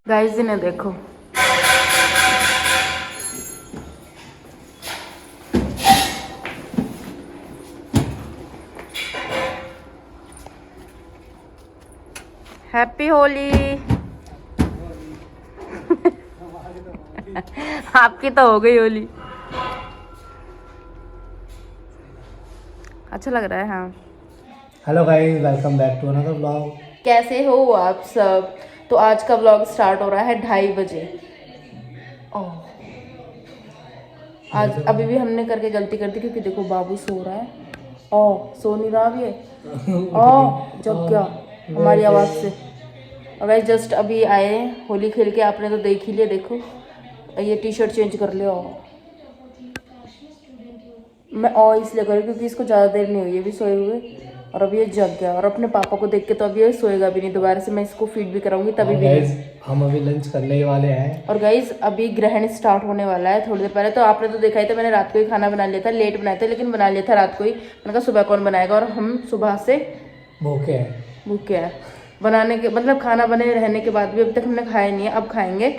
Guys इन्हें देखो, happy Holi. आपकी तो हो गई होली। अच्छा लग रहा है। हाँ, hello guys, welcome back to another blog. कैसे हो आप सब? तो आज का व्लॉग स्टार्ट हो रहा है 2:30 बजे। ओह, आज अभी भी हमने करके गलती कर दी क्योंकि देखो बाबू सो रहा है। ओह, सो नहीं रहा अभी ये। ओह, जग गया हमारी आवाज़ से। और वैसे जस्ट अभी आए हैं होली खेल के, आपने तो देख ही लिया। देखो ये टी शर्ट चेंज कर लिया। मैं इसलिए करूँ क्योंकि इसको ज़्यादा देर नहीं हुई है अभी सोए हुए, और अभी ये जग गया। और अपने पापा को देख के तो अभी ये सोएगा भी नहीं। दोबारा से मैं इसको फीड भी कराऊंगी तभी भी नहीं। हम अभी लंच करने ही वाले हैं। और गाइज अभी ग्रहण स्टार्ट होने वाला है थोड़ी देर पहले। तो आपने तो देखा ही था, मैंने रात को ही खाना बना लिया था। लेट बनाया था लेकिन बना लिया था रात को ही। मैंने कहा सुबह कौन बनाएगा, और हम सुबह से भूखे हैं बनाने के, मतलब खाना बने रहने के बाद भी अभी तक हमने खाया नहीं है। अब खाएंगे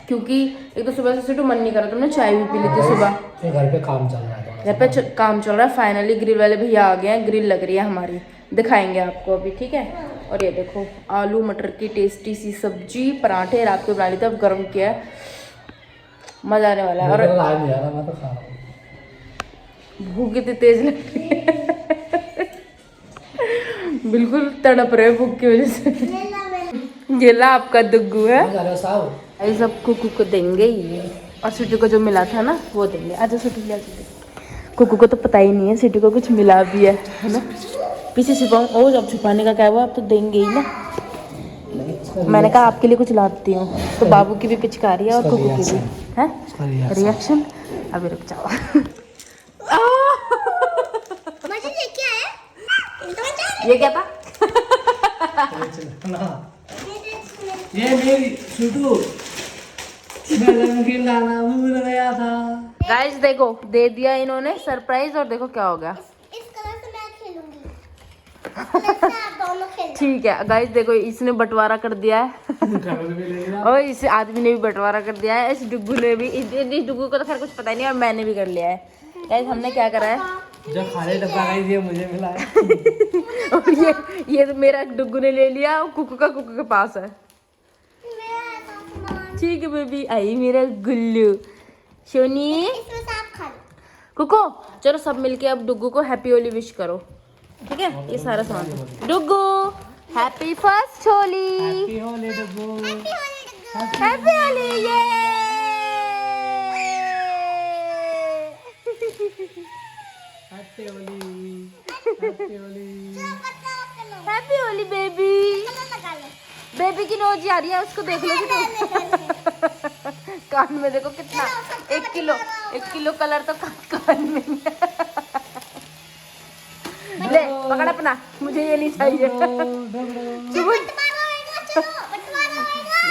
क्योंकि एक तो सुबह से सिर्फ मन नहीं कर रहा। तुमने चाय भी पी ली थी सुबह। ये घर पे काम चल रहा है, घर पे काम चल रहा है। फाइनली ग्रिल वाले भैया आ गए हैं, ग्रिल लग रही है हमारी, दिखाएंगे आपको अभी, ठीक है। और ये देखो आलू मटर की टेस्टी सी सब्जी, पराठे रात को बना ली थी, अब गर्म किया है, मजा आने वाला है। और मैं तो खा रहा हूँ। भूख इतनी तेज लग रही है। बिल्कुल तड़प रहे भूख की वजह से। ये ला आपका दुग्गू है। ये सब कुकू को देंगे ही, और सिटी को जो मिला था ना वो देंगे। आजा सिटी ले, कुकू को तो पता ही नहीं है सिटी को कुछ मिला भी है ना। पीछे छुपाऊँ? ओ, जब छुपाने का क्या हुआ, आप तो देंगे ही ना। मैंने कहा आपके लिए कुछ लाती हूँ, तो बाबू की भी पिचकारी है और कुकू की भी है। रिएक्शन अभी रुक जाओ। ये क्या था? ये मेरी छुटू लाना भूल गया था। गाइस देखो, दे दिया इन्होंने सरप्राइज, और देखो क्या हो गया। इस कलर से मैं खेलूंगी। आप दोनों खेलना। ठीक है गाइस, देखो इसने बंटवारा कर दिया है। और इस आदमी ने भी बंटवारा कर दिया है, इस डुग्गू ने भी। इस डुग्गू को तो खैर कुछ पता ही नहीं, और मैंने भी कर लिया है। गाइस हमने क्या करा है, जो खाली डब्बा गाइस ये मुझे मिला है। और ये तो मेरा डुग्गू ने ले लिया, और कुकू के पास है। ठीक है बेबी, आई मेरा गुल्लू सोनी। इसमें से आप खा लो। कुकू चलो सब मिलके अब डुग्गू को हैप्पी होली विश करो, ठीक है। ये सारा सामान, Duggu happy first Holi. Happy Holi Dabbu. Happy Holi. ये happy Holi. Happy Holi. Happy Holi baby. Baby की नोजी आ रही है, उसको देख लो तो। कान में देखो कितना, 1 किलो कलर तो कान में ही है। ले पकड़ अपना, मुझे ये नहीं चाहिए।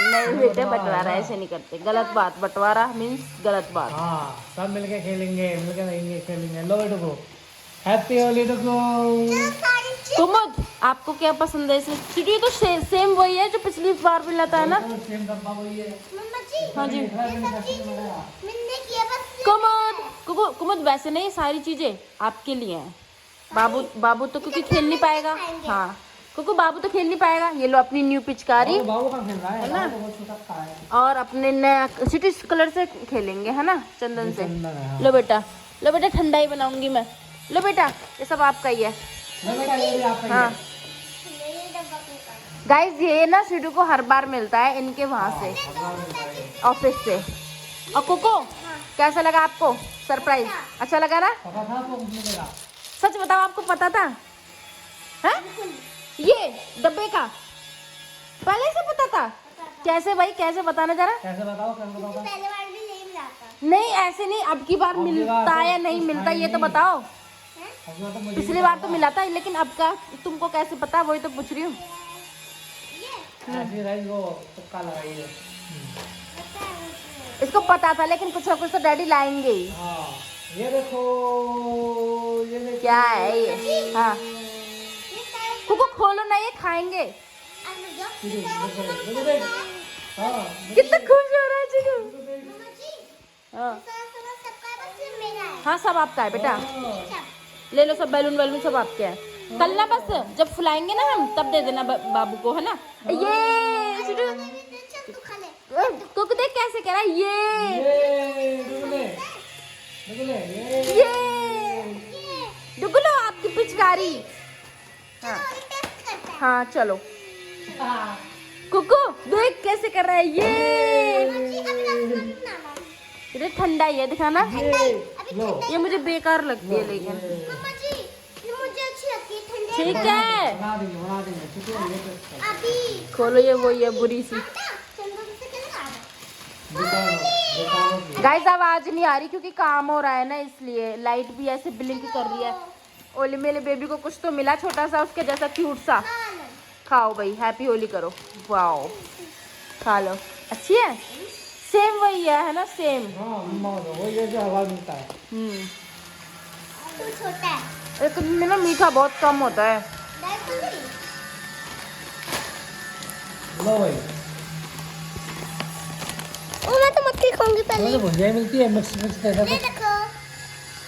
नहीं बेटे, बंटवारा ऐसे नहीं करते, गलत बात। बंटवारा मीन्स गलत बात। हाँ, सब मिलके खेलेंगे, मिलके रहेंगे, खेलेंगे। लो डब्बू, हैप्पी होली डब्बू। कुमुद आपको क्या पसंद है इसमें? सिटी तो सेम वही है जो पिछली बार मिला था ना। सेम डब्बा वही है। हाँ जी। मैंने किया बस। कुमुद वैसे नहीं, सारी चीजें आपके लिए हैं। बाबू तो क्योंकि खेल नहीं पाएगा। हाँ क्योंकि बाबू तो खेल नहीं पाएगा। ये लो अपनी न्यू पिचकारी, बाबू का खेल रहा है ना। तो बहुत छोटा सा है। और अपने नया सिटी कलर से खेलेंगे, है ना, चंदन से। हाँ। लो बेटा ठंडा ही बनाऊंगी मैं। लो बेटा, ये सब आपका ही है। ये भी आपका ही हाँ है। गाइज, ये ना सिटी को हर बार मिलता है इनके वहां से, ऑफिस से। और कुको कैसा लगा आपको सरप्राइज? अच्छा लगा ना? पता था आपको कुछ मिलेगा? सच बताओ, आपको पता था? हैं? ये डब्बे का पहले से पता था? कैसे भाई, कैसे बताना जरा। कैसे बताओ, कैसे बताओ? पहले बार भी यही मिला था। नहीं ऐसे नहीं, अब की बार मिलता है या नहीं मिलता ये तो बताओ। पिछली बार तो मिला था, लेकिन अब का तुमको कैसे पता, वही तो पूछ रही हूँ। ऐसी राइस वो तुक्का लगाइए। इसको पता था, लेकिन कुछ ना कुछ तो डैडी लाएंगे ही। हाँ, ये देखो, ये देखो। क्या है ये? हाँ कुको खोलो ना, ये खाएंगे। देखो देख। हाँ कितना खुश हो रहा है चिकू। मम्मा जी हाँ सबका बस मेरा है। हाँ सब आपका है बेटा, ले लो सब, बैलून वैलून सब आपके हैं। कल ना बस जब फुलाएंगे ना हम तब दे देना बाबू को, है ना। ये चिकू चल तू खा ले। कुकू देख कैसे कह रहा है ये ये ये डुगलो आपकी पिचकारी। हाँ टेस्ट करता है। हाँ चलो कुकू देख कैसे कर रहा है ये। जी अभी रसगुल्ला इधर ठंडा ही है, दिखाना। लो ये मुझे बेकार लगती है लेकिन मम्मा जी ये मुझे अच्छी लगती है ठंडे। ठीक है। बना देंगे ठीक है। ये तो अभी खोलो, ये वही है बुरी सी। चंदन से खेलना बेकार गाइस आवाज नहीं आ रही क्योंकि काम हो रहा है ना, इसलिए लाइट भी ऐसे ब्लिंक कर रही है। ओली मेले बेबी को कुछ तो मिला छोटा सा उसके जैसा क्यूट सा। खाओ भाई, हैप्पी होली करो। वाओ खा लो, अच्छी है, सेम वही है ना, सेम। हाँ वो ये जो आवाज मिलता है। तू छोटा है। एक में ना मीठा बहुत कम होता है। लो भाई ओ मैं तो मक्खी खाऊंगी पहले। तो भुजिया मिलती है मिक्स मिक्स करके ये देखो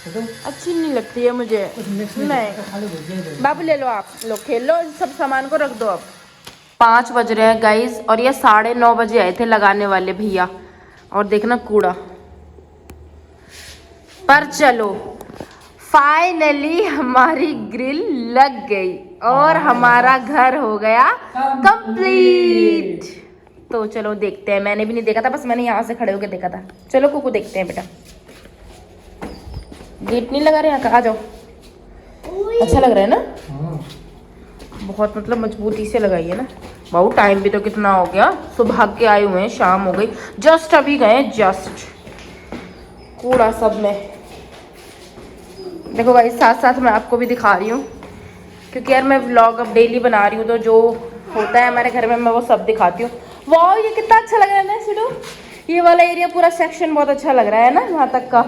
तो अच्छी नहीं लगती है मुझे। कुछ मिक्स नहीं खाली भुजिया दे। बाबू ले लो, आप लोग खेल लो, इन सब सामान को रख दो। अब 5 बज रहे हैं गाइस और ये 9:30 बजे आए थे लगाने वाले भैया। और देखना कूड़ा। पर चलो फाइनली हमारी ग्रिल लग गई और हमारा घर हो गया कंप्लीट। तो चलो देखते हैं, मैंने भी नहीं देखा था, बस मैंने यहाँ से खड़े होकर देखा था। चलो कुकू देखते हैं बेटा। गेट नहीं लगा रहे यहाँ का, आ जाओ। अच्छा लग रहा है ना, हाँ बहुत मतलब मजबूती से लगाई है ना। बहुत टाइम भी तो कितना हो गया, सुबह के आए हुए हैं, शाम हो गई, जस्ट अभी गए, जस्ट कूड़ा सब में। देखो भाई साथ साथ मैं आपको भी दिखा रही हूँ क्योंकि यार मैं व्लॉग अब डेली बना रही हूँ, तो जो होता है हमारे घर में मैं वो सब दिखाती हूँ। वाह ये कितना अच्छा लग रहा है ना सिडू, ये वाला एरिया पूरा सेक्शन बहुत अच्छा लग रहा है ना यहाँ तक का।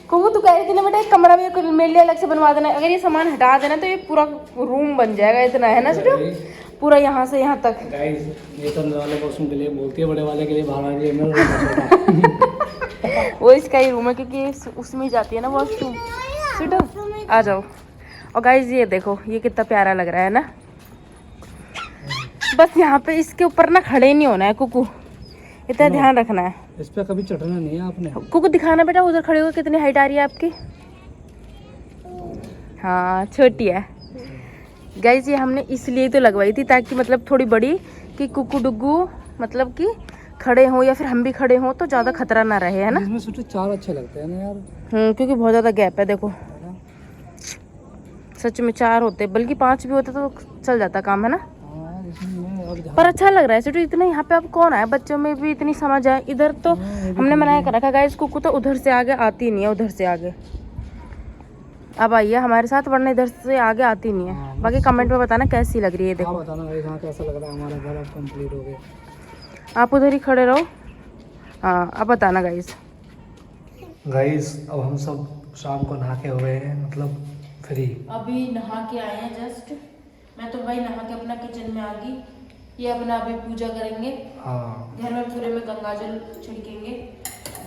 को तू कह रही थी ना बेटा एक कमरा भी मेरे लिए अलग से बनवा देना, अगर ये सामान हटा देना तो ये पूरा रूम बन जाएगा, इतना है ना सिडू, पूरा यहाँ से यहाँ तक। गाइस ये तो अंदर वाले वॉशरूम के लिए बोलती है, बड़े वाले के लिए बाहर वाले के लिए वो इसका ही रूम है क्योंकि उसमें ही जाती है ना वॉशरूम। सिडू आ जाओ। और गाइस ये देखो ये कितना प्यारा लग रहा है ना। बस यहाँ पे इसके ऊपर ना खड़े नहीं होना है कुकू, इतना ध्यान रखना है। इस पे कभी चढ़ना नहीं है आपने। कुकू दिखाना बेटा, उधर खड़े हो कितनी हाइट आ रही है आपकी। हाँ छोटी है गाइस, ये हमने इसलिए तो लगवाई थी ताकि मतलब थोड़ी बड़ी कि कुकू डुगू मतलब कि खड़े हों या फिर हम भी खड़े हों तो ज़्यादा खतरा ना रहे, है ना। इसमें सोचो 4 अच्छे लगते हैं ना यार। क्योंकि बहुत ज़्यादा गैप है देखो, सच में 4 होते, बल्कि 5 भी होते तो चल जाता काम, है ना। पर अच्छा लग रहा है सिर्फ इतना। यहाँ पे अब कौन आया, बच्चों में भी इतनी समझ आए। इधर तो हमने मना कर रखा गाइस, कुकू तो उधर से आगे आती नहीं है, उधर से आगे अब आइए हमारे साथ, वरना इधर से आगे आती नहीं है। बाकी कमेंट में बताना कैसी लग रही है। देखो बताना गाइस यहाँ कैसा लग रहा है, हमारा घर अब कंप्लीट हो गया। आप उधर ही खड़े रहो। हाँ अब बताना गाइस। गाइस अब हम सब शाम को नहा के हुए हैं, मतलब फ्री। अभी नहा के आए हैं जस्ट, मैं तो भाई नहा के अपना किचन में आ गई। ये अपना अभी पूजा करेंगे, हाँ घर में पूरे में गंगाजल छिड़केंगे।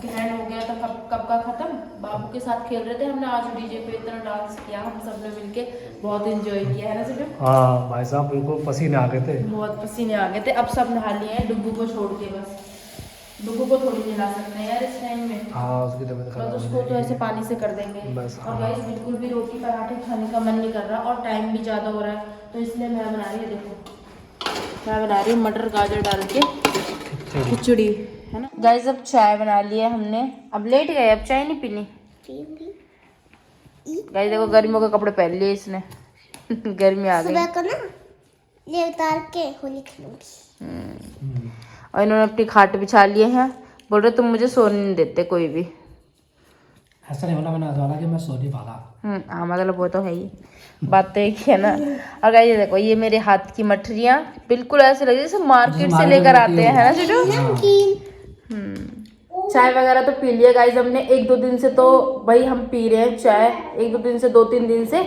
ग्रहण हो गया था कब का खत्म। बाबू के साथ खेल रहे थे हमने, आज डीजे पे इतना डांस किया हम सब ने मिलके, बहुत एंजॉय किया, है ना सिर्फ। हाँ भाई साहब बिल्कुल पसीने आ गए थे, बहुत पसीने आ गए थे। अब सब नहा लिए हैं डुग्गू को छोड़ के, बस डुग्गू को थोड़ी नहा सकते हैं यार इस टाइम में। हाँ उसकी तबीयत बस खराब उसको तो ऐसे पानी से कर देंगे बस। और गाइस बिल्कुल भी रोटी पराठे खाने का मन नहीं कर रहा और टाइम भी ज़्यादा हो रहा है, तो इसलिए मैं बना रही हूँ, देखो मैं बना रही हूँ मटर गाजर डाल के खिचड़ी, है ना। गाइस अब चाय बना ली है हमने, अब लेट गए, अब चाय नहीं पीनी। गाइस देखो गर्मियों के कपड़े पहन लिए इसने गर्मी आ गई। सुबह को ना ये उतार के होली खेलूंगी। और इन्होंने अपनी खाट बिछा लिए हैं, बोल रहे तुम मुझे सोने नहीं देते कोई भी। ऐसा नहीं होना, मैंने वाला कि मैं सो नहीं पाला। हाँ मतलब वो तो है ही, बात तो एक ही है ना। और गाइस ये देखो ये मेरे हाथ की मठरियाँ बिल्कुल ऐसे लग रही जैसे मार्केट से लेकर आते हैं, है ना जीजू। चाय वगैरह तो पी लिया गाइस हमने, 1-2 दिन से तो भाई हम पी रहे हैं चाय, 1-2 दिन से 2-3 दिन से।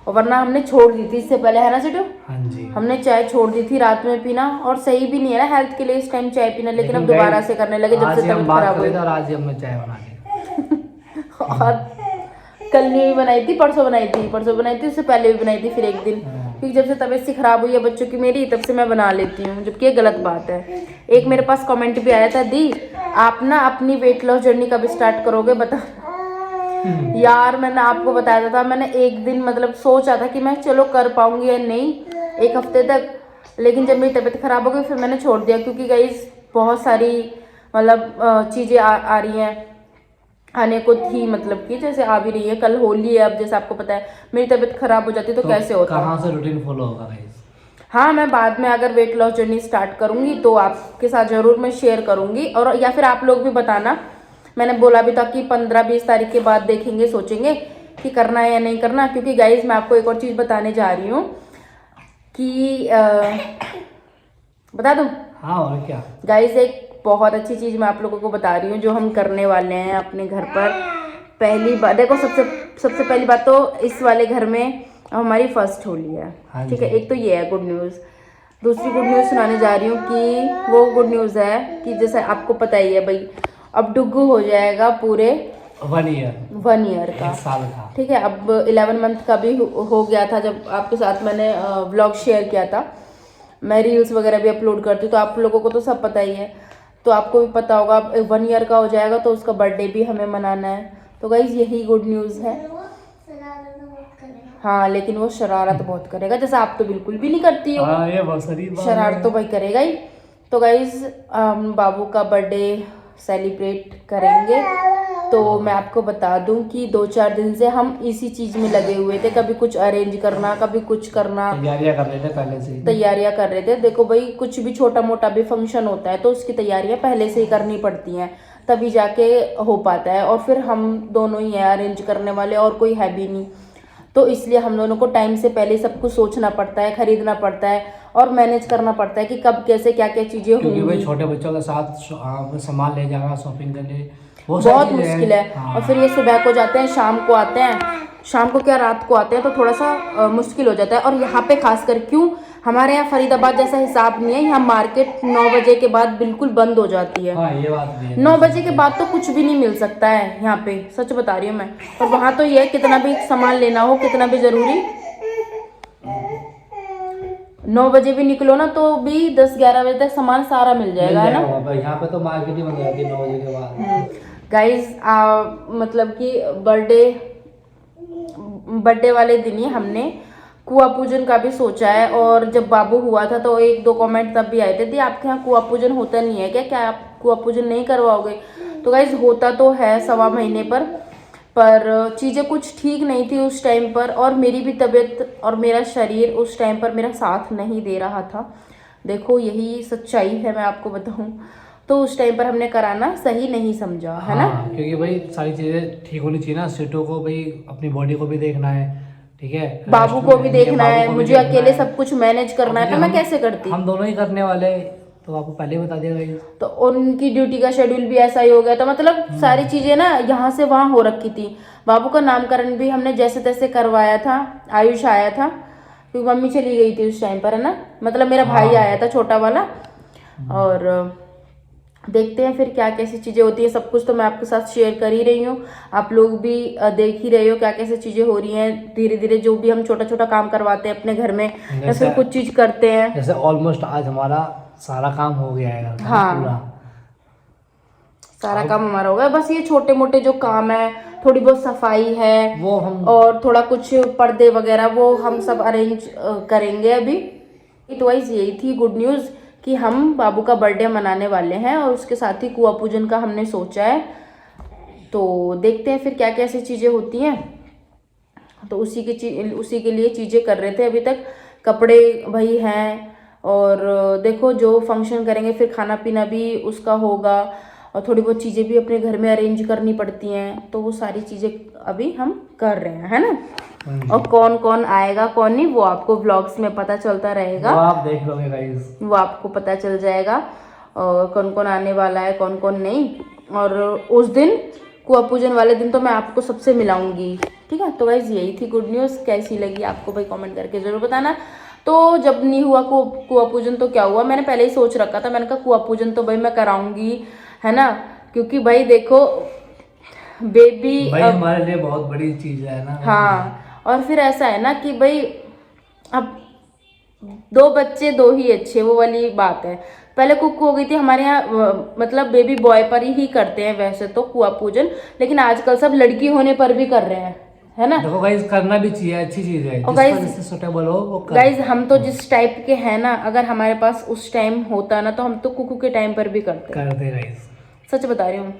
और वरना हमने छोड़ दी थी इससे पहले, है ना सिटू? हाँ जी। हमने चाय छोड़ दी थी रात में पीना, और सही भी नहीं है ना हेल्थ के लिए इस टाइम चाय पीना, लेकिन अब दोबारा से करने लगे जब से तबीयत खराब हुई। और आज ही हमने चाय बना ली। और कल नहीं बनाई थी, परसों बनाई थी, उससे पहले भी बनाई थी, फिर एक दिन, क्योंकि जब से तबीयत सी खराब हुई है बच्चों की मेरी, तब से मैं बना लेती हूँ, जबकि ये गलत बात है। एक मेरे पास कमेंट भी आया था, दी आप ना अपनी वेट लॉस जर्नी कब स्टार्ट करोगे बता। यार मैंने आपको बताया था, मैंने एक दिन मतलब सोचा था कि मैं चलो कर पाऊंगी या नहीं, एक हफ्ते तक, लेकिन जब मेरी तबीयत खराब हो गई फिर मैंने छोड़ दिया, क्योंकि गाइस बहुत सारी मतलब चीज़ें आ रही हैं आने को थी, मतलब कि जैसे आ भी रही है, कल होली है, अब जैसे आपको पता है मेरी तबीयत खराब हो जाती है तो कैसे होता है। कहाँ से रूटीन फॉलो होगा गाइस? हाँ, मैं बाद में अगर वेट लॉस जर्नी स्टार्ट करूंगी तो आपके साथ जरूर मैं शेयर करूंगी, और या फिर आप लोग भी बताना। मैंने बोला भी था कि 15-20 तारीख के बाद देखेंगे, सोचेंगे कि करना है या नहीं करना, क्योंकि गाइज मैं आपको एक और चीज़ बताने जा रही हूँ कि बता दूँ? हाँ, और क्या गाइज, एक बहुत अच्छी चीज़ मैं आप लोगों को बता रही हूँ जो हम करने वाले हैं अपने घर पर। पहली बात देखो, सबसे पहली बात तो इस वाले घर में हमारी फर्स्ट होली है, ठीक है, एक तो ये है गुड न्यूज़। दूसरी गुड न्यूज़ सुनाने जा रही हूँ कि वो गुड न्यूज़ है कि जैसे आपको पता ही है भाई, अब डुग्गू हो जाएगा पूरे 1 ईयर का, 1 साल का, ठीक है। अब 11 मंथ का भी हो गया था जब आपके साथ मैंने व्लॉग शेयर किया था। मैं रील्स वगैरह भी अपलोड करती हूँ तो आप लोगों को तो सब पता ही है, तो आपको भी पता होगा। अब 1 ईयर का हो जाएगा तो उसका बर्थडे भी हमें मनाना है, तो गाइज यही गुड न्यूज़ है। हाँ, लेकिन वो शरारत बहुत करेगा, जैसे आप तो बिल्कुल भी नहीं करती हो। ये बहुत शरारत तो भाई करेगा ही। तो गाइज बाबू का बर्थडे सेलिब्रेट करेंगे, तो मैं आपको बता दूं कि 2-4 दिन से हम इसी चीज़ में लगे हुए थे, कभी कुछ अरेंज करना, कभी कुछ करना, तैयारियां कर रहे थे पहले से ही। तैयारियां कर रहे थे। देखो भाई, कुछ भी छोटा मोटा भी फंक्शन होता है तो उसकी तैयारियां पहले से ही करनी पड़ती हैं, तभी जाके हो पाता है, और फिर हम दोनों ही हैं अरेंज करने वाले, और कोई है भी नहीं, तो इसलिए हम दोनों को टाइम से पहले सब कुछ सोचना पड़ता है, खरीदना पड़ता है और मैनेज करना पड़ता है कि कब कैसे क्या क्या चीज़ें होंगी, क्योंकि भाई छोटे बच्चों के साथ सामान ले जाना शॉपिंग करने बहुत मुश्किल है। हाँ। और फिर ये सुबह को जाते हैं, शाम को आते हैं, शाम को क्या रात को आते हैं, तो थोड़ा सा मुश्किल हो जाता है। और यहाँ पे खासकर क्यों, हमारे यहाँ फरीदाबाद जैसा हिसाब नहीं है, यहाँ मार्केट 9 बजे के बाद बिल्कुल बंद हो जाती है। हाँ, ये बात भी है। 9 बजे के बाद तो कुछ भी नहीं मिल सकता है यहाँ पे, सच बता रही हूँ मैं। और वहाँ तो ये कितना भी सामान लेना हो, कितना भी जरूरी, 9 बजे भी निकलो ना तो भी 10-11 बजे तक सामान सारा मिल जाएगा, है ना। यहाँ पे तो मार्केट ही बंद हो जाती है 9 बजे के बाद। गाइज मतलब कि बर्थडे वाले दिन ही हमने कुआं पूजन का भी सोचा है। और जब बाबू हुआ था तो 1-2 कमेंट तब भी आए थे, दी आपके यहाँ कुआं पूजन होता नहीं है क्या आप कुआं पूजन नहीं करवाओगे? तो गाइज होता तो है 1.25 महीने पर चीज़ें कुछ ठीक नहीं थी उस टाइम पर, और मेरी भी तबीयत और मेरा शरीर उस टाइम पर मेरा साथ नहीं दे रहा था। देखो यही सच्चाई है, मैं आपको बताऊं तो उस टाइम पर हमने कराना सही नहीं समझा, है ना। क्योंकि भाई सारी चीज़ें ठीक होनी चाहिए ना, सीटों को भाई अपनी बॉडी को भी देखना है, ठीक है, बाबू को भी देखना है, मुझे अकेले सब कुछ मैनेज करना है, तो मैं कैसे करती। हम दोनों ही करने वाले, तो आपको पहले बता दिया गया। तो उनकी ड्यूटी का शेड्यूल भी ऐसा ही हो गया था, मतलब सारी चीजें ना यहाँ से वहाँ हो रखी थी। बाबू का नामकरण भी हमने जैसे तैसे करवाया था, आयुष आया था क्योंकि मम्मी चली गई थी उस टाइम पर, है ना, मतलब मेरा भाई आया था छोटा वाला। और देखते हैं फिर क्या कैसी चीज़ें होती हैं, सब कुछ तो मैं आपके साथ शेयर कर ही रही हूँ, आप लोग भी देख ही रहे हो क्या कैसे चीज़ें हो रही हैं। धीरे धीरे जो भी हम छोटा छोटा काम करवाते हैं अपने घर में, या फिर कुछ चीज़ करते हैं, जैसे ऑलमोस्ट आज हमारा सारा काम हो गया है। हाँ, सारा काम हमारा हो गया, बस ये छोटे मोटे जो काम है, थोड़ी बहुत सफाई है वो हम, और थोड़ा कुछ पर्दे वगैरह वो हम सब अरेंज करेंगे अभी। तो वाइज यही थी गुड न्यूज़ कि हम बाबू का बर्थडे मनाने वाले हैं, और उसके साथ ही कुआं पूजन का हमने सोचा है। तो देखते हैं फिर क्या कैसी चीज़ें होती हैं, तो उसी के लिए चीज़ें कर रहे थे अभी तक। कपड़े भाई हैं, और देखो जो फंक्शन करेंगे फिर खाना पीना भी उसका होगा, और थोड़ी बहुत चीज़ें भी अपने घर में अरेंज करनी पड़ती हैं, तो वो सारी चीज़ें अभी हम कर रहे हैं, है ना। और कौन कौन आएगा कौन नहीं वो आपको व्लॉग्स में पता चलता रहेगा, वो आप देख लोगे गाइस, वो आपको पता चल जाएगा और कौन कौन आने वाला है कौन कौन नहीं। और उस दिन कुआ पूजन वाले दिन तो मैं आपको सबसे मिलाऊंगी, ठीक है। तो गाइज यही थी गुड न्यूज़। कैसी लगी आपको भाई कमेंट करके जरूर बताना। तो जब नहीं हुआ कुआ पूजन तो क्या हुआ, मैंने पहले ही सोच रखा था, मैंने कहा कुआ पूजन तो भाई मैं कराऊंगी, है ना, क्योंकि भाई देखो बेबी भाई हमारे लिए बहुत बड़ी चीज है ना। हाँ, और फिर ऐसा है ना कि भाई अब 2 बच्चे 2 ही अच्छे, वो वाली बात है। पहले कुक्कू हो गई थी हमारे यहाँ, मतलब बेबी बॉय पर ही करते हैं वैसे तो कुआ पूजन, लेकिन आजकल सब लड़की होने पर भी कर रहे हैं, है ना। देखो गाइस करना भी चाहिए, अच्छी चीज है, और जिससे सूटेबल हो वो कर। गाइज हम तो जिस टाइप के हैं ना, अगर हमारे पास उस टाइम होता ना तो हम तो कुक्कू के टाइम पर भी करते गाइस, सच बता रही हूँ।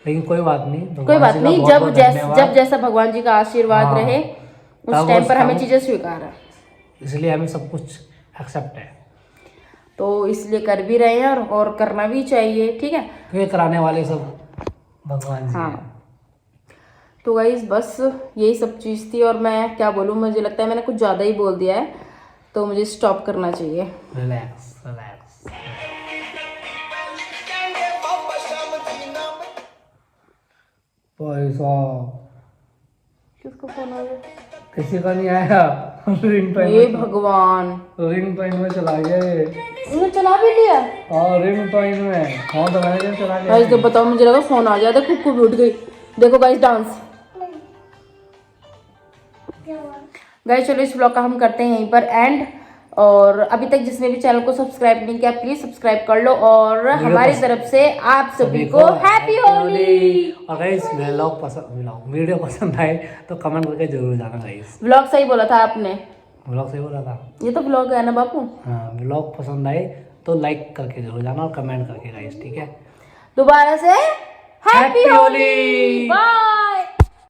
लेकिन कोई बात नहीं, कोई बात नहीं, जब जैसा भगवान जी का आशीर्वाद हाँ, रहे उस टाइम पर हमें चीजें स्वीकार है, इसलिए हमें सब कुछ एक्सेप्ट है, तो इसलिए कर भी रहे हैं और करना भी चाहिए, ठीक है। क्योंकि कराने वाले सब भगवान जी हाँ हैं। तो गाइस बस यही सब चीज़ थी, और मैं क्या बोलूँ, मुझे लगता है मैंने कुछ ज़्यादा ही बोल दिया है, तो मुझे स्टॉप करना चाहिए। Relax relax. पैसा किसका फोन आ गया? किसी का नहीं आया। रिंग हे भगवान, में चला गया ये। उन्होंने चला भी लिया। हाँ रिंग टोइन में, हाँ तो मैंने चला गया। गाइस तो बताओ, मुझे लगा फोन आ गया था, कुक्कू भी उठ गई। देखो गाइस डांस। गाइस चलो इस ब्लॉग का हम करते हैं यहीं पर एंड, और अभी तक जिसने भी चैनल को सब्सक्राइब नहीं किया प्लीज सब्सक्राइब कर लो, और हमारी तरफ से आप सभी को हैप्पी होली। और गाइस वीडियो पसंद आए तो कमेंट करके जरूर जाना गाइस। व्लॉग सही बोला था आपने, व्लॉग सही बोला था, ये तो व्लॉग है ना बापू। हाँ व्लॉग पसंद आए तो लाइक करके जरूर जाना और कमेंट करके गाइस, ठीक है। दोबारा से हैप्पी होली। बाय।